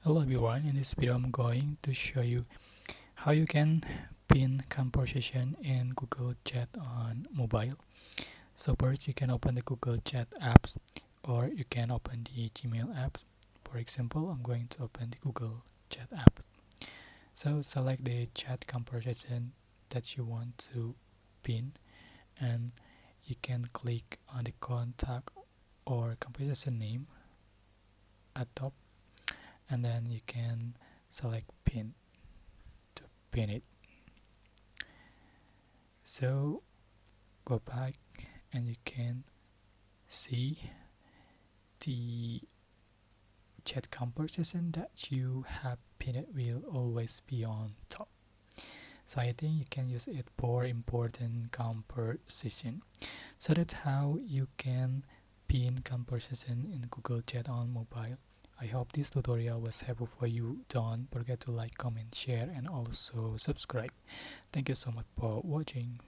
Hello everyone, in this video I'm going to show you how you can pin conversation in Google Chat on mobile. So first you can open the Google Chat apps or you can open the Gmail apps. For example, I'm going to open the Google Chat app. So select the chat conversation that you want to pin and you can click on the contact or conversation name at top, and then you can select pin to pin it. So go back and you can see the chat conversation that you have pinned will always be on top. So I think you can use it for important conversation. So that's how you can pin conversation in Google Chat on mobile. I hope this tutorial was helpful for you. Don't forget to like, comment, share, and also subscribe. Thank you so much for watching.